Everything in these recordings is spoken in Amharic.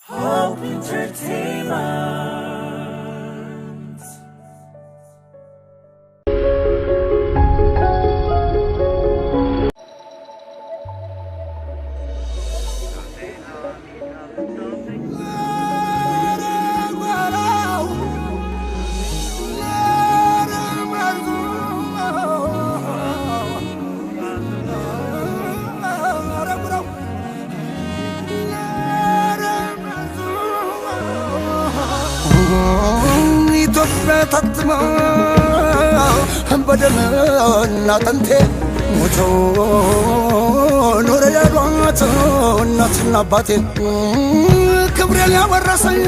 Hope Entertainment. ተጥማ በደምና አጥንቴ ሞቶ ኖረ ያሏት እናትና አባቴ ክብሬን ያወረሰኝ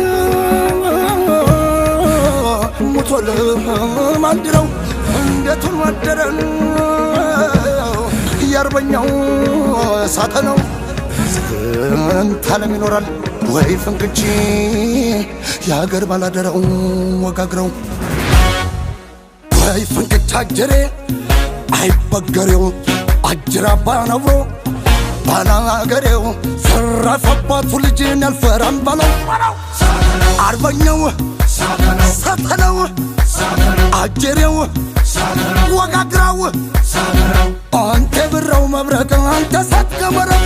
ሞቶ ለማንድረው እንዴቱን ወደረን የአርበኛው ሳተነው ስንት ዓለም ይኖራል ወይ ፍንክቼ የሀገር ባላደራው ወጋግረው ወይ ፍንክቻ አጀሬ አይበገሬው አጅራባ ነብሮ ባላገሬው ሰራፈባቱ ልጅን ያልፈራም ባለው አርበኛው ሳተነው አጀሬው ወጋግራው አንተ ብራው መብረቅ አንተ ሳትገመረው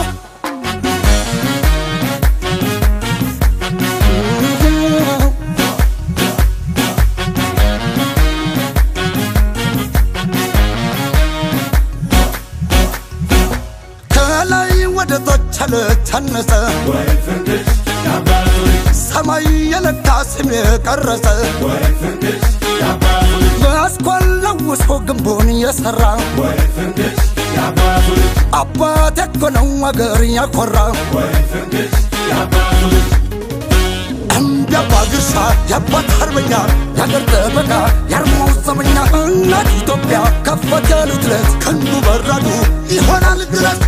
ተነሰ ወይ ፍንክች ያባቱ ሰማይ የለካ ስም የቀረጸ ወይ ፍንክች ያባቱ በአስኳላው ውስጥ ግንቡን የሰራ ወይ ፍንክች ያባቱ አባት የኮነው አገር ያኮራ ወይ ፍንክች ያባቱ እንዲያባ ግርሻ የአባት አርበኛ የአገር ጠበቃ የአርማው ዘመኛ እናት ኢትዮጵያ ከፈት ያሉት ለት ክንዱ በራዱ ይሆናል ድረስ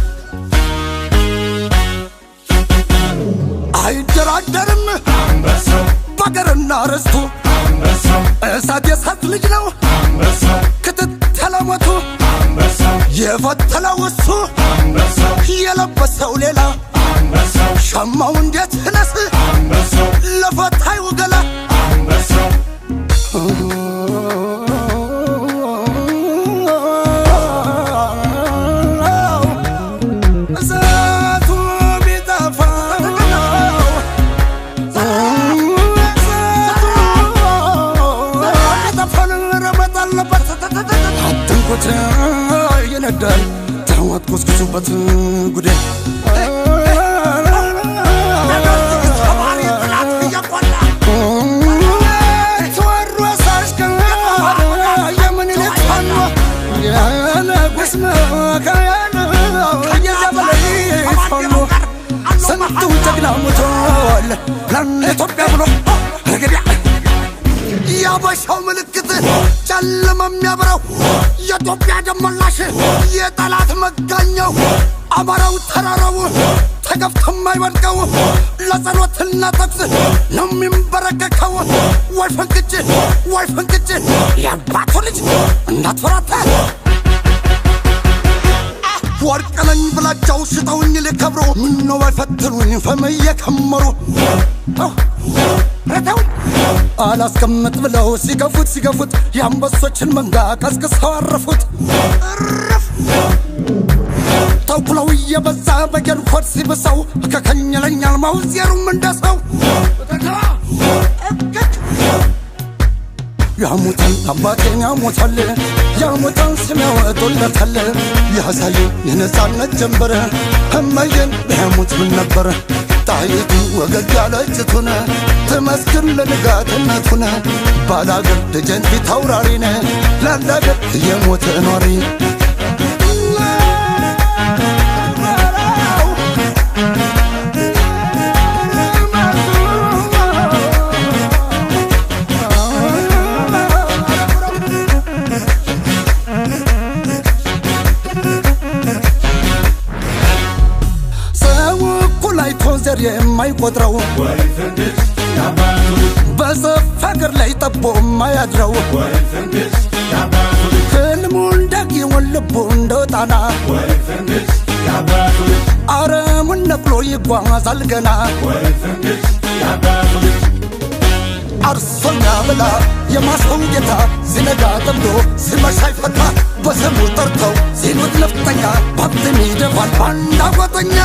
አይደራደርም አንበሳው ባገርና ርስቱ አንበሳው እሳት የሳት ልጅ ነው አንበሳው ክትተለሞቱ አንበሳው የፈተለው እሱ አንበሳው የለበሰው ሌላ አንበሳው ሸማው እንዴት ነስ አንበሳው ለፈታዩ ገላ አንበሳው ይነዳል ታዋት ኮስኩሱበት ጉዴ ስንቱ ጀግና ሞቷል ለኢትዮጵያ ብሎ ረገዲያ ያበሻው ምልክት ጨለማ የሚያበራው የኢትዮጵያ ደመላሽ የጠላት መጋኛው አማራው ተራራው ተገፍቶ የማይወድቀው ለጸሎትና ተግስ ነው የሚንበረከከው ወይ ፍንክች የአባቱ ልጅ እንዳትፈራታ ወርቅነኝ ብላቸው ሽጠውኝ ልከብሮ ምነው ባይፈትኑኝ ፈመየ ከመሩ ረተው አላስቀምጥ ብለው ሲገፉት የአንበሶችን መንጋ ቀስቅሰው አረፉት ተኩለው እየበዛ በገን ሆድ ሲብሰው ከከኘለኛል ማውዜሩም እንደሰው ያሙታል አባቴን ያሙታል ያሙታል ስም ያወጡለታል ያሳዩ የነፃነት ጀንበር እመዬን ቢያሙት ምን ነበር ጣይቱ ወገግ ያለችቱን ትመስክር ለንጋትነቱን ባላገር ደጀን ፊት አውራሪነ ላላገር የሞተ ኗሪ ዘር የማይቆጥረው ወይ ፍንክች ያባቱ በሰፊ አገር ላይ ጠቦ የማያድረው ወይ ፍንክች ያባቱ ህልሙን ዳጊውን ልቡ እንደወጣና ወይ ፍንክች ያባቱ አረሙን ነቅሎ ይጓዛል ገና ወይ ፍንክች አርሶኛ ብላ የማሰው ጌታ ሲነጋ ጠምዶ ሲመሻ ይፈታ በስሙ ጠርተው ሲሉት ነፍጠኛ ባብትም ይደፋል ባንዳ ጓጠኛ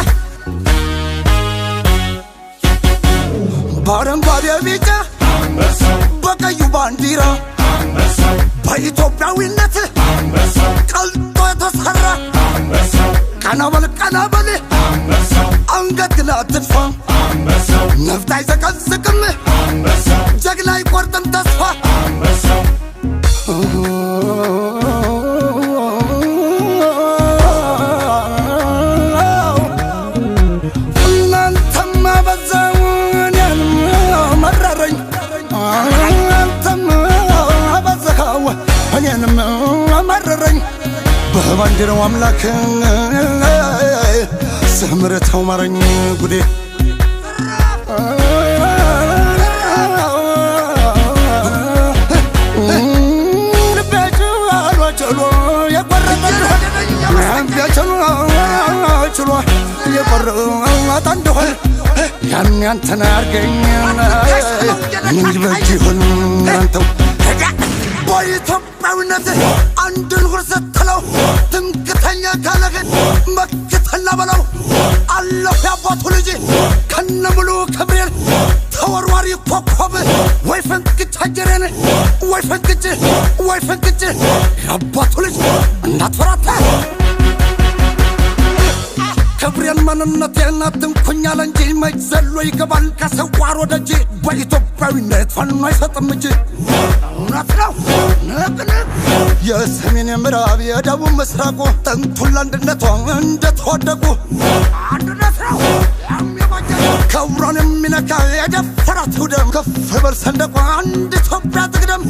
በአረንጓዴ ቢጫ በቀዩ ባንዲራ በኢትዮጵያዊነት ቀልጦ የተሰራ ቀና በል አንገት ግን አትድፋ ነፍጥ አይዘቀዝቅም ጀግና አይቆርጥም ተስፋ እናንተማ በዛው እኔንም መረረኝ እናንተማ በዛው እኔንም መረረኝ በባንዲራው አምላክ ስምረተው ማረኝ ጉዴ የቆረጠ እንደሆነ ያን ያንተን አርገኝ ምን ይበጅሁን አንተው በኢትዮጵያዊነት አንድን ሁር ስትለው ትምክተኛ ካለህን መክተላ በለው አለሁ ያባቱ ልጅ ከነሙሉ ክብሬን ተወርዋሪ ኮከብ ወይ ፈንቅጭ አጀሬን ወይ ፈንቅጭ ያባቱ ልጅ እንዳትፈራታ ክብሬን ማንነቴን አትንኩኛል እንጂ መች ዘሎ ይገባል ከሰዋር ወደጅ በኢትዮጵያዊነት ፋኖ አይሰጥም እጅ እውነት ነው ንቅንቅ የሰሜን የምዕራብ የደቡብ ምስራቁ ጥንቱን ለአንድነቷ እንደተዋደቁ አንድነት ነው ክብሯን የሚነካ የደፈራት ደም ከፍ በል ሰንደቋ አንድ ኢትዮጵያ ትቅደም